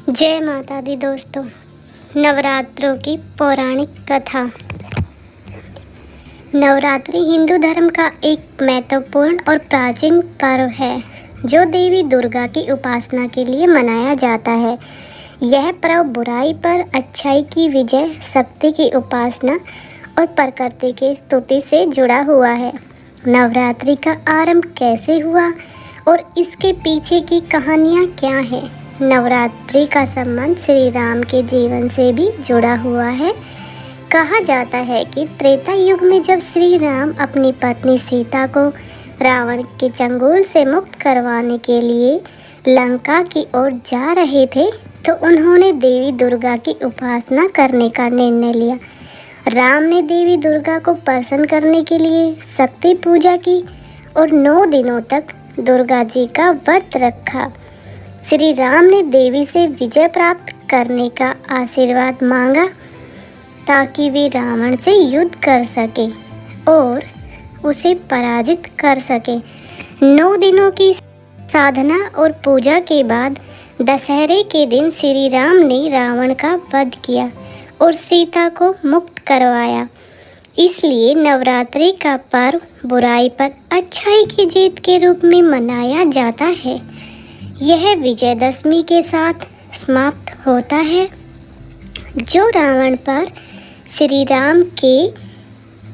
जय माता दी दोस्तों। नवरात्रों की पौराणिक कथा। नवरात्रि हिंदू धर्म का एक महत्वपूर्ण और प्राचीन पर्व है जो देवी दुर्गा की उपासना के लिए मनाया जाता है। यह पर्व बुराई पर अच्छाई की विजय, शक्ति की उपासना और प्रकृति की स्तुति से जुड़ा हुआ है। नवरात्रि का आरंभ कैसे हुआ और इसके पीछे की कहानियाँ क्या हैं? नवरात्रि का संबंध श्री राम के जीवन से भी जुड़ा हुआ है। कहा जाता है कि त्रेता युग में जब श्री राम अपनी पत्नी सीता को रावण के चंगुल से मुक्त करवाने के लिए लंका की ओर जा रहे थे तो उन्होंने देवी दुर्गा की उपासना करने का निर्णय लिया। राम ने देवी दुर्गा को प्रसन्न करने के लिए शक्ति पूजा की और 9 दिनों तक दुर्गा जी का व्रत रखा। श्री राम ने देवी से विजय प्राप्त करने का आशीर्वाद मांगा ताकि वे रावण से युद्ध कर सके और उसे पराजित कर सके। 9 दिनों की साधना और पूजा के बाद दशहरे के दिन श्री राम ने रावण का वध किया और सीता को मुक्त करवाया। इसलिए नवरात्रि का पर्व बुराई पर अच्छाई की जीत के रूप में मनाया जाता है। यह विजयदशमी के साथ समाप्त होता है जो रावण पर श्री राम के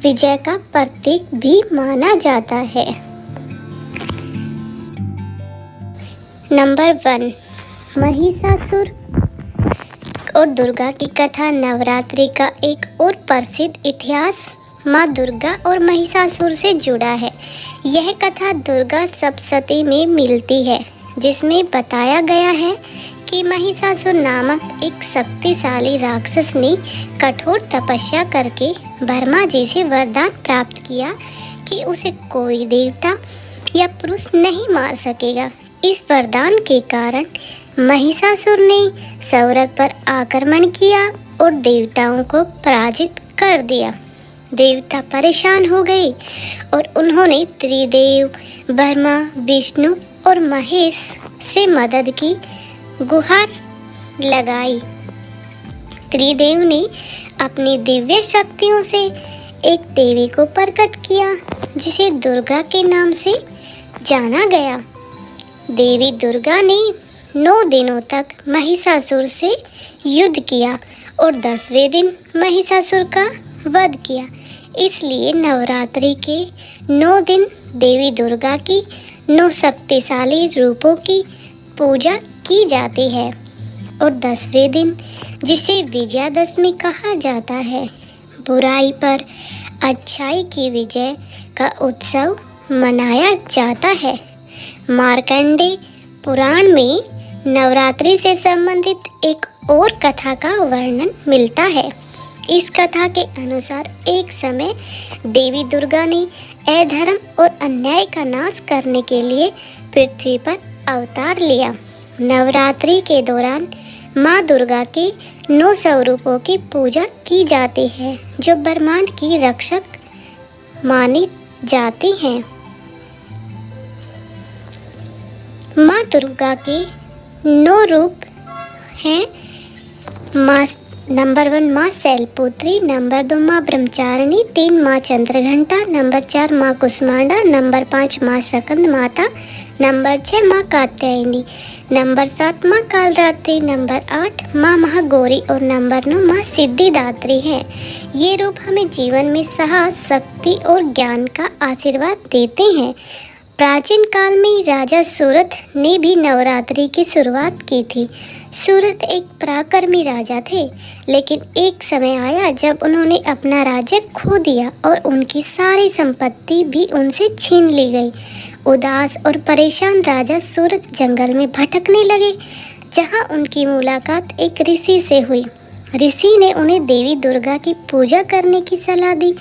विजय का प्रतीक भी माना जाता है। नंबर 1, महिषासुर और दुर्गा की कथा। नवरात्रि का एक और प्रसिद्ध इतिहास माँ दुर्गा और महिषासुर से जुड़ा है। यह कथा दुर्गा सप्तशती में मिलती है जिसमें बताया गया है कि महिषासुर नामक एक शक्तिशाली राक्षस ने कठोर तपस्या करके ब्रह्मा जी से वरदान प्राप्त किया कि उसे कोई देवता या पुरुष नहीं मार सकेगा। इस वरदान के कारण महिषासुर ने स्वर्ग पर आक्रमण किया और देवताओं को पराजित कर दिया। देवता परेशान हो गए और उन्होंने त्रिदेव ब्रह्मा, विष्णु और महेश से मदद की गुहार लगाई। त्रिदेव ने अपनी दिव्य शक्तियों से एक देवी को प्रकट किया जिसे दुर्गा के नाम से जाना गया। देवी दुर्गा ने 9 दिनों तक महिषासुर से युद्ध किया और 10वें दिन महिषासुर का वध किया। इसलिए नवरात्रि के 9 दिन देवी दुर्गा की 9 शक्तिशाली रूपों की पूजा की जाती है और 10वें दिन, जिसे विजयादशमी कहा जाता है, बुराई पर अच्छाई की विजय का उत्सव मनाया जाता है। मार्कंडेय पुराण में नवरात्रि से संबंधित एक और कथा का वर्णन मिलता है। इस कथा के अनुसार एक समय देवी दुर्गा ने अधर्म और अन्याय का नाश करने के लिए पृथ्वी पर अवतार लिया। नवरात्रि के दौरान माँ दुर्गा के 9 स्वरूपों की पूजा की जाती है जो ब्रह्मांड की रक्षक मानी जाती हैं। माँ दुर्गा के 9 रूप हैं। नंबर 1 माँ शैलपुत्री, नंबर 2 माँ ब्रह्मचारिणी, 3 माँ चंद्रघंटा, नंबर 4 माँ कुष्मांडा, नंबर 5 माँ स्कंद माता, नंबर 6 माँ कात्यायनी, नंबर 7 माँ कालरात्रि, नंबर 8 माँ महागौरी और नंबर 9 माँ सिद्धिदात्री हैं। ये रूप हमें जीवन में साहस, शक्ति और ज्ञान का आशीर्वाद देते हैं। प्राचीन काल में राजा सूरत ने भी नवरात्रि की शुरुआत की थी। सूरत एक पराक्रमी राजा थे, लेकिन एक समय आया जब उन्होंने अपना राज्य खो दिया और उनकी सारी संपत्ति भी उनसे छीन ली गई। उदास और परेशान राजा सूरत जंगल में भटकने लगे, जहां उनकी मुलाकात एक ऋषि से हुई। ऋषि ने उन्हें देवी दुर्गा की पूजा करने की सलाह दी।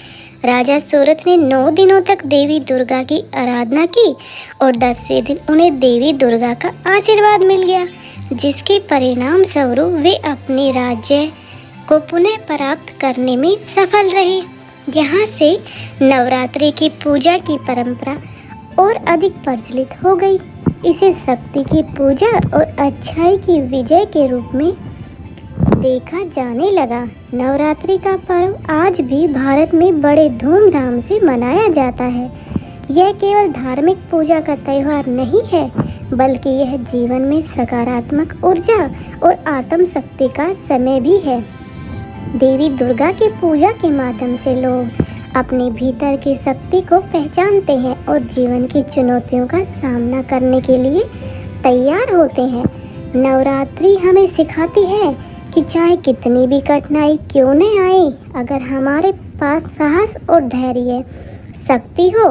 राजा सूरत ने 9 दिनों तक देवी दुर्गा की आराधना की और 10वें दिन उन्हें देवी दुर्गा का आशीर्वाद मिल गया, जिसके परिणाम स्वरूप वे अपने राज्य को पुनः प्राप्त करने में सफल रहे। यहाँ से नवरात्रि की पूजा की परंपरा और अधिक प्रचलित हो गई। इसे शक्ति की पूजा और अच्छाई की विजय के रूप में देखा जाने लगा। नवरात्रि का पर्व आज भी भारत में बड़े धूमधाम से मनाया जाता है। यह केवल धार्मिक पूजा का त्यौहार नहीं है, बल्कि यह जीवन में सकारात्मक ऊर्जा और आत्म शक्ति का समय भी है। देवी दुर्गा की पूजा के माध्यम से लोग अपने भीतर की शक्ति को पहचानते हैं और जीवन की चुनौतियों का सामना करने के लिए तैयार होते हैं। नवरात्रि हमें सिखाती है कि चाहे कितनी भी कठिनाई क्यों न आए, अगर हमारे पास साहस और धैर्य शक्ति हो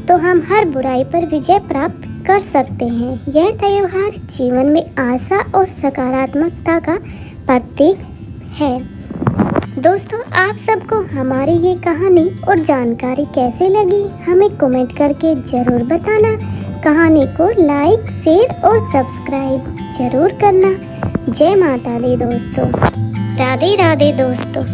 तो हम हर बुराई पर विजय प्राप्त कर सकते हैं। यह त्यौहार जीवन में आशा और सकारात्मकता का प्रतीक है। दोस्तों, आप सबको हमारी ये कहानी और जानकारी कैसे लगी, हमें कमेंट करके ज़रूर बताना। कहानी को लाइक, शेयर और सब्सक्राइब ज़रूर करना। जय माता दी दोस्तों। राधे राधे दोस्तों।